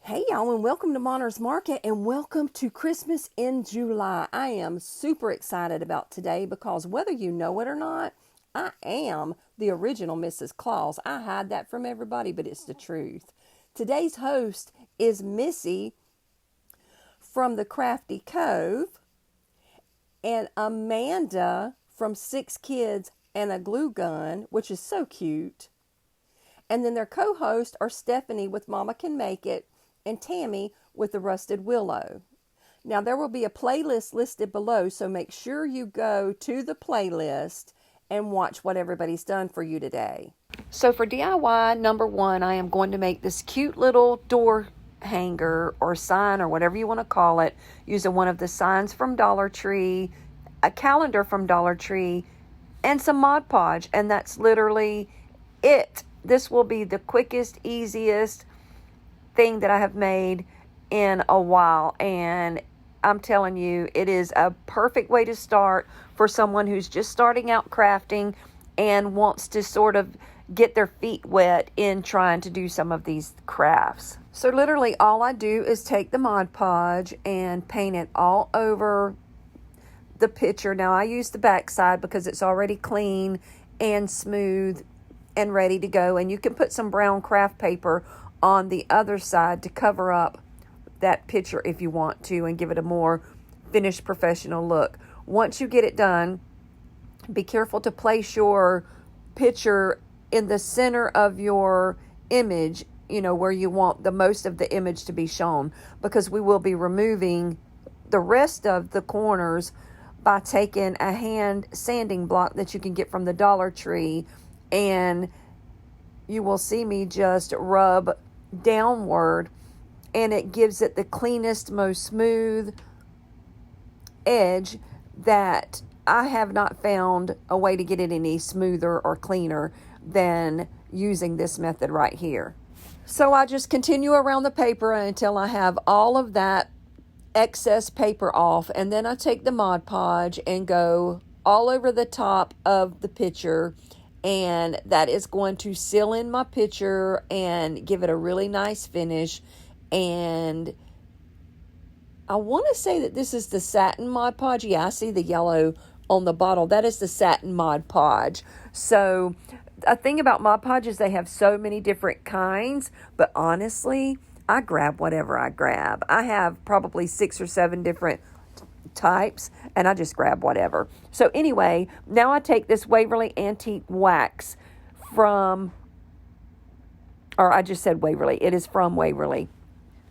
Hey y'all, and welcome to Monner's Market and welcome to Christmas in July. I am super excited about today because whether you know it or not, I am the original Mrs. Claus. I hide that from everybody, but it's the truth. Today's host is Missy from the Crafty Cove and Amanda from Six Kids and a Glue Gun, which is so cute. And then their co-hosts are Stephanie with Mama Can Make It and Tammy with the Rusted Willow. Now there will be a playlist listed below, so make sure you go to the playlist and watch what everybody's done for you today. So for DIY number 1, I am going to make this cute little door hanger or sign or whatever you want to call it, using one of the signs from Dollar Tree, a calendar from Dollar Tree, and some Mod Podge, and that's literally it. This will be the quickest, easiest thing that I have made in a while, and I'm telling you, it is a perfect way to start for someone who's just starting out crafting and wants to sort of get their feet wet in trying to do some of these crafts. So literally all I do is take the Mod Podge and paint it all over the picture. Now I use the back side because it's already clean and smooth and ready to go, and you can put some brown craft paper on the other side to cover up that picture if you want to and give it a more finished professional look. Once you get it done, be careful to place your picture in the center of your image, where you want the most of the image to be shown, because we will be removing the rest of the corners by taking a hand sanding block that you can get from the Dollar Tree, and you will see me just rub downward, and it gives it the cleanest, most smooth edge that I have not found a way to get it any smoother or cleaner than using this method right here. So I just continue around the paper until I have all of that excess paper off, and then I take the Mod Podge and go all over the top of the picture, and that is going to seal in my picture and give it a really nice finish. And I want to say that this is the satin Mod Podge. Yeah, I see the yellow on the bottle. That is the satin Mod Podge. So a thing about Mod Podge is they have so many different kinds, but honestly, I grab whatever I grab. I have probably 6 or 7 different types, and I just grab whatever. So anyway, now I take this Waverly Antique Wax I just said Waverly. It is from Waverly.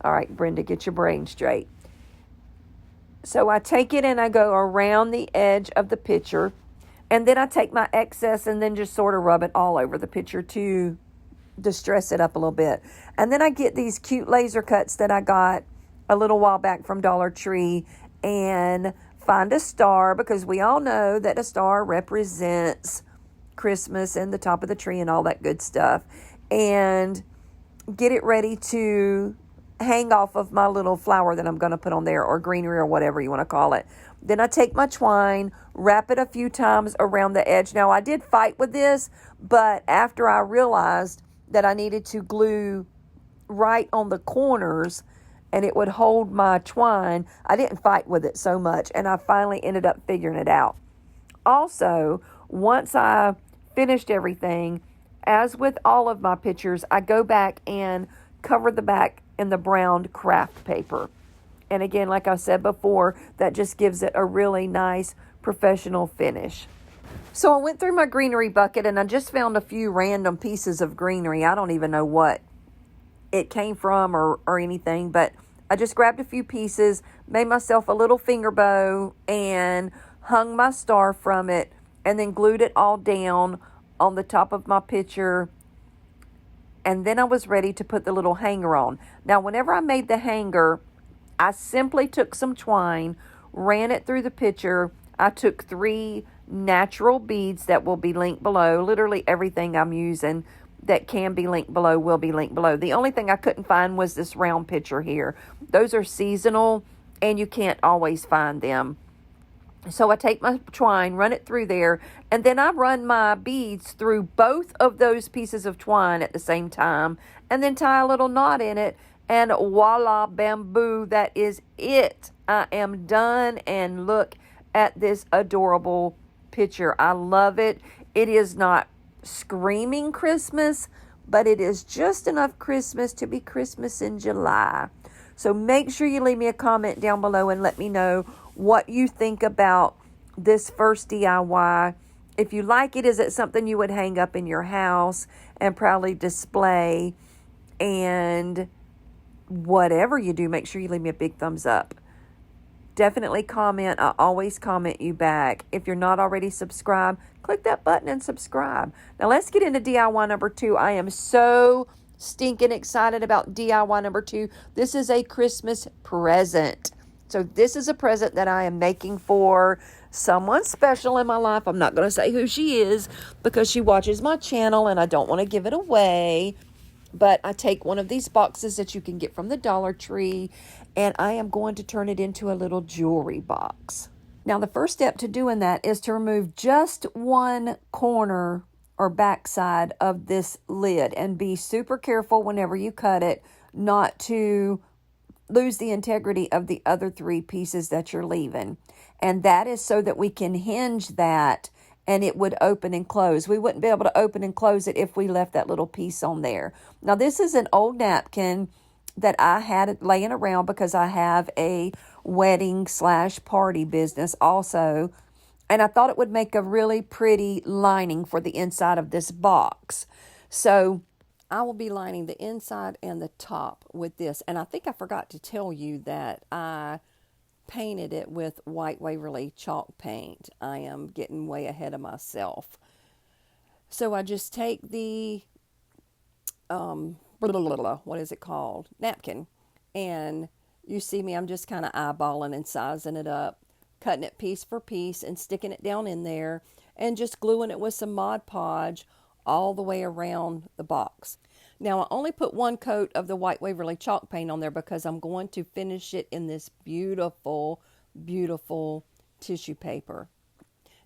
All right, Brenda, get your brain straight. So I take it and I go around the edge of the picture, and then I take my excess and then just sort of rub it all over the picture to distress it up a little bit. And then I get these cute laser cuts that I got a little while back from Dollar Tree, and find a star, because we all know that a star represents Christmas and the top of the tree and all that good stuff, and get it ready to hang off of my little flower that I'm going to put on there, or greenery, or whatever you want to call it. Then I take my twine, wrap it a few times around the edge. Now I did fight with this, but after I realized that I needed to glue right on the corners and it would hold my twine, I didn't fight with it so much, and I finally ended up figuring it out. Also, once I finished everything, as with all of my pictures, I go back and cover the back in the brown craft paper. And again, like I said before, that just gives it a really nice professional finish. So I went through my greenery bucket and I just found a few random pieces of greenery. I don't even know what it came from or anything, but I just grabbed a few pieces, made myself a little finger bow, and hung my star from it, and then glued it all down on the top of my picture. And then I was ready to put the little hanger on. Now, whenever I made the hanger, I simply took some twine, ran it through the picture. I took 3 natural beads that will be linked below. Literally everything I'm using that can be linked below will be linked below. The only thing I couldn't find was this round picture here. Those are seasonal, and you can't always find them. So I take my twine, run it through there, and then I run my beads through both of those pieces of twine at the same time, and then tie a little knot in it, And voila, bamboo, that is it. I am done, and look at this adorable picture. I love it. It is not screaming Christmas, but it is just enough Christmas to be Christmas in July. So make sure you leave me a comment down below and let me know what you think about this first DIY. If you like it, is it something you would hang up in your house and proudly display? And whatever you do, make sure you leave me a big thumbs up. Definitely comment. I always comment you back. If you're not already subscribed, click that button and subscribe. Now let's get into DIY number 2. I am so stinking excited about DIY number 2. This is a Christmas present. So this is a present that I am making for someone special in my life. I'm not going to say who she is because she watches my channel and I don't want to give it away. But I take one of these boxes that you can get from the Dollar Tree, and I am going to turn it into a little jewelry box. Now, the first step to doing that is to remove just one corner or backside of this lid, and be super careful whenever you cut it not to lose the integrity of the other 3 pieces that you're leaving. And that is so that we can hinge that and it would open and close. We wouldn't be able to open and close it if we left that little piece on there. Now, this is an old napkin that I had laying around because I have a wedding/party business also. And I thought it would make a really pretty lining for the inside of this box. So I will be lining the inside and the top with this. And I think I forgot to tell you that I painted it with white Waverly chalk paint. I am getting way ahead of myself. So I just take the, what is it called? Napkin. And you see me, I'm just kind of eyeballing and sizing it up, cutting it piece for piece and sticking it down in there and just gluing it with some Mod Podge all the way around the box. Now, I only put one coat of the white Waverly chalk paint on there because I'm going to finish it in this beautiful, beautiful tissue paper.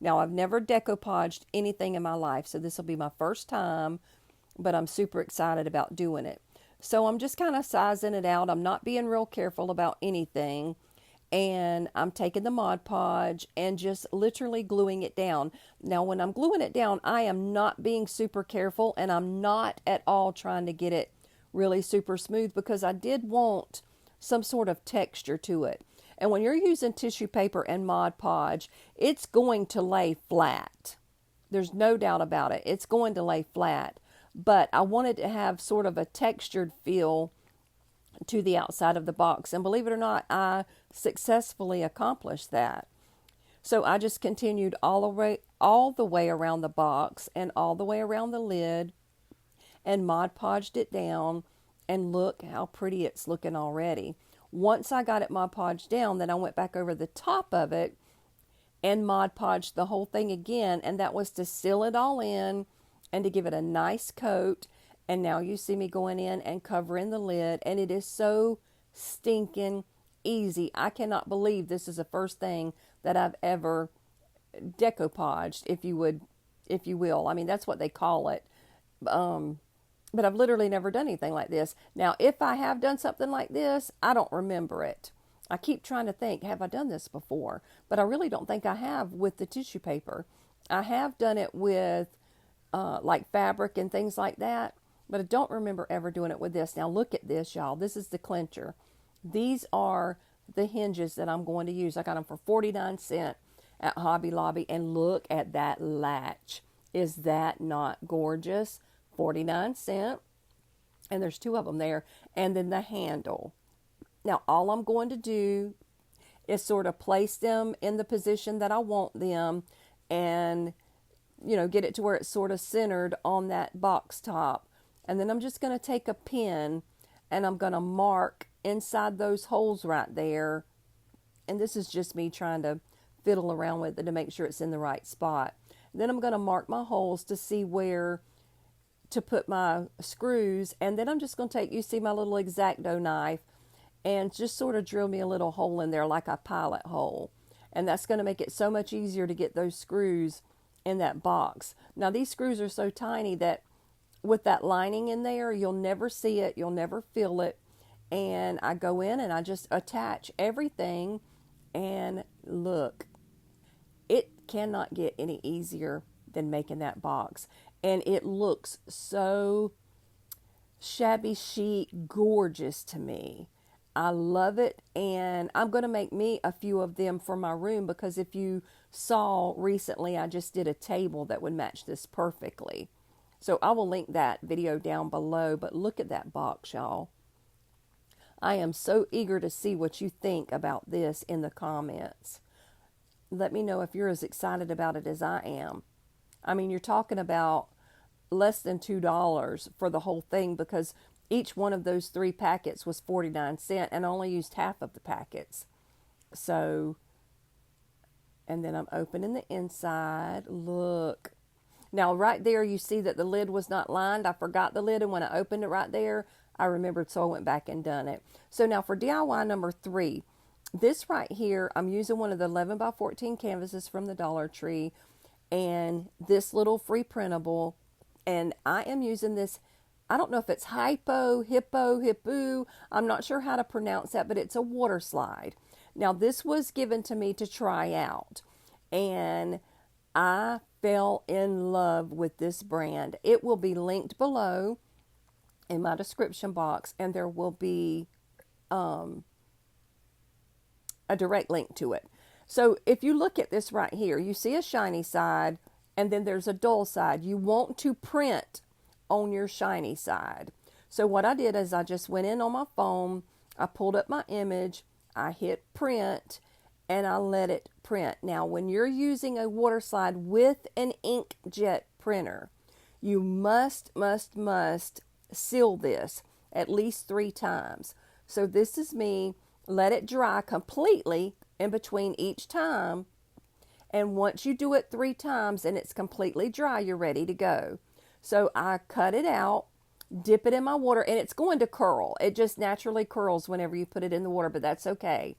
Now, I've never decoupaged anything in my life, so this will be my first time, but I'm super excited about doing it. So I'm just kind of sizing it out. I'm not being real careful about anything. And I'm taking the Mod Podge and just literally gluing it down. Now, when I'm gluing it down, I am not being super careful, and I'm not at all trying to get it really super smooth because I did want some sort of texture to it. And when you're using tissue paper and Mod Podge, it's going to lay flat. There's no doubt about it. It's going to lay flat. But I wanted to have sort of a textured feel to the outside of the box. And believe it or not, I successfully accomplished that. So I just continued all the way around the box and all the way around the lid and Mod Podged it down. And look how pretty it's looking already. Once I got it Mod Podged down, then I went back over the top of it and Mod Podged the whole thing again. And that was to seal it all in and to give it a nice coat. And now you see me going in and covering the lid. And it is so stinking easy. I cannot believe this is the first thing that I've ever decoupaged, if you will. I mean, that's what they call it. But I've literally never done anything like this. Now, if I have done something like this, I don't remember it. I keep trying to think, have I done this before? But I really don't think I have with the tissue paper. I have done it with like fabric and things like that. But I don't remember ever doing it with this. Now look at this, y'all. This is the clincher. These are the hinges that I'm going to use. I got them for 49 cents at Hobby Lobby. And look at that latch. Is that not gorgeous? 49 cents. And there's 2 of them there. And then the handle. Now all I'm going to do is sort of place them in the position that I want them. And, get it to where it's sort of centered on that box top. And then I'm just going to take a pin and I'm going to mark inside those holes right there. And this is just me trying to fiddle around with it to make sure it's in the right spot. And then I'm going to mark my holes to see where to put my screws. And then I'm just going to take, you see my little X-Acto knife, and just sort of drill me a little hole in there like a pilot hole. And that's going to make it so much easier to get those screws in that box. Now these screws are so tiny that with that lining in there, you'll never see it, you'll never feel it, and I go in and I just attach everything, and look, it cannot get any easier than making that box. And it looks so shabby chic, gorgeous to me. I love it, and I'm going to make me a few of them for my room, because if you saw recently, I just did a table that would match this perfectly. So I will link that video down below, but look at that box, y'all. I am so eager to see what you think about this in the comments. Let me know if you're as excited about it as I am. I mean, you're talking about less than $2 for the whole thing, because each one of those 3 packets was 49 cents, and I only used half of the packets. So, and then I'm opening the inside. Look. Now right there you see that the lid was not lined. I forgot the lid, and when I opened it right there, I remembered, so I went back and done it. So now for DIY number 3, this right here, I'm using one of the 11 by 14 canvases from the Dollar Tree, and this little free printable, and I am using this, I don't know if it's hippo, I'm not sure how to pronounce that, but it's a water slide. Now this was given to me to try out, and I fell in love with this brand. It will be linked below in my description box, and there will be a direct link to it. So if you look at this right here, you see a shiny side, and then there's a dull side. You want to print on your shiny side. So what I did is I just went in on my phone, I pulled up my image, I hit print, and I let it print. Now when you're using a water slide with an inkjet printer, you must seal this at least 3 times. So this is me, let it dry completely in between each time, and once you do it 3 times and it's completely dry, you're ready to go. So I cut it out, dip it in my water, and it's going to curl. It just naturally curls whenever you put it in the water, but that's okay.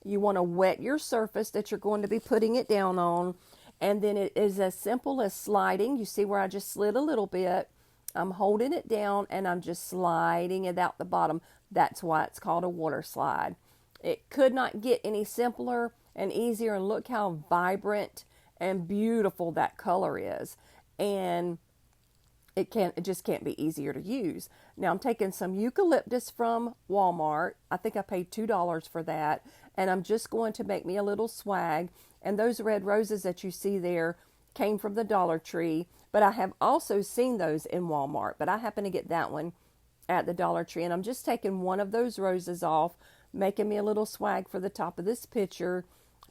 You want to wet your surface that you're going to be putting it down on, and then it is as simple as sliding. You see where I just slid a little bit. I'm holding it down and I'm just sliding it out the bottom. That's why it's called a water slide. It could not get any simpler and easier, and look how vibrant and beautiful that color is. And it just can't be easier to use. Now I'm taking some eucalyptus from Walmart. I think I paid $2 for that. And I'm just going to make me a little swag. And those red roses that you see there came from the Dollar Tree. But I have also seen those in Walmart. But I happen to get that one at the Dollar Tree. And I'm just taking one of those roses off, making me a little swag for the top of this picture,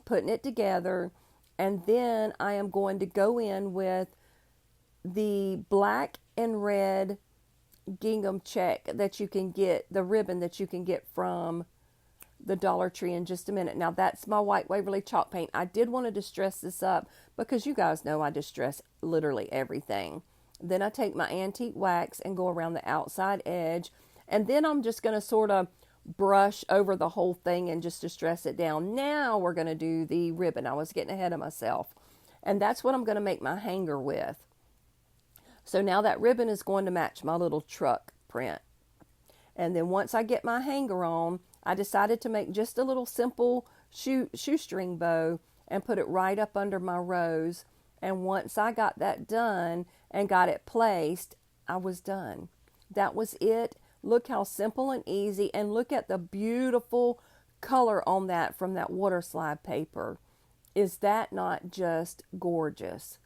putting it together. And then I am going to go in with the black and red gingham check that you can get, the ribbon that you can get from the Dollar Tree, in just a minute. Now that's my white Waverly chalk paint. I did want to distress this up because you guys know I distress literally everything. Then I take my antique wax and go around the outside edge, and then I'm just going to sort of brush over the whole thing and just distress it down. Now we're going to do the ribbon. I was getting ahead of myself, and that's what I'm going to make my hanger with. So now that ribbon is going to match my little truck print. And then once I get my hanger on, I decided to make just a little simple shoestring bow and put it right up under my rose. And once I got that done and got it placed, I was done. That was it. Look how simple and easy, and look at the beautiful color on that from that water slide paper. Is that not just gorgeous?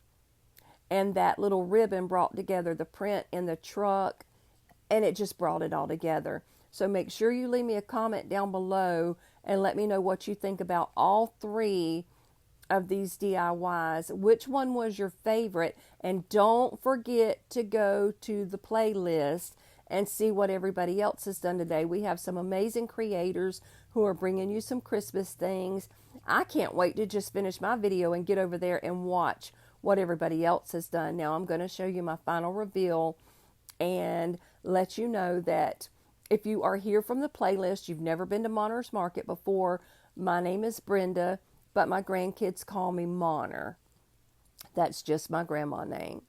And that little ribbon brought together the print in the truck, and it just brought it all together. So make sure you leave me a comment down below and let me know what you think about all 3 of these DIYs. Which one was your favorite? And don't forget to go to the playlist and see what everybody else has done today. We have some amazing creators who are bringing you some Christmas things. I can't wait to just finish my video and get over there and watch what everybody else has done. Now I'm going to show you my final reveal and let you know that if you are here from the playlist, you've never been to Monner's Market before, my name is Brenda, but my grandkids call me Monner. That's just my grandma name.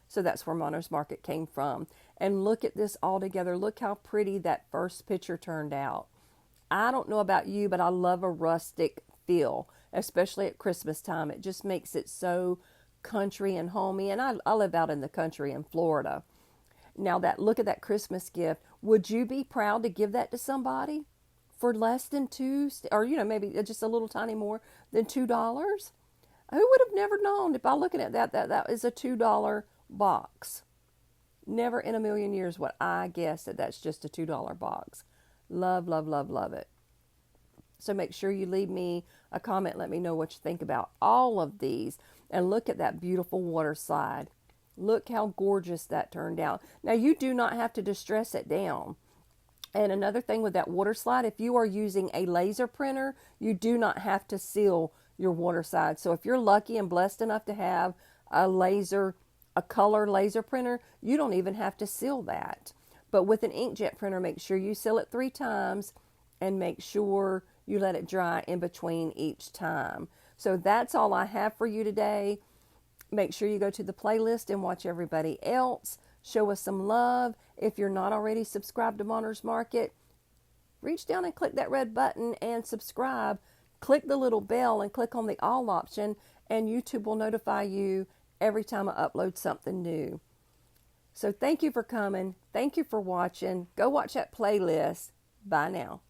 So that's where Monner's Market came from. And look at this all together. Look how pretty that first picture turned out. I don't know about you, but I love a rustic feel, especially at Christmas time. It just makes it so country and homey. And I live out in the country in Florida. Now look at that Christmas gift. Would you be proud to give that to somebody for less than or maybe just a little tiny more than $2? Who would have never known? By looking at that is a $2 box. Never in a million years would I guess that that's just a $2 box. Love, love, love, love it. So make sure you leave me a comment. Let me know what you think about all of these. And look at that beautiful water slide. Look how gorgeous that turned out. Now, you do not have to distress it down. And another thing with that water slide, if you are using a laser printer, you do not have to seal your water slide. So if you're lucky and blessed enough to have a color laser printer, you don't even have to seal that. But with an inkjet printer, make sure you seal it 3 times and make sure you let it dry in between each time. So that's all I have for you today. Make sure you go to the playlist and watch everybody else. Show us some love. If you're not already subscribed to Monner's Market, reach down and click that red button and subscribe. Click the little bell and click on the all option, and YouTube will notify you every time I upload something new. So thank you for coming. Thank you for watching. Go watch that playlist. Bye now.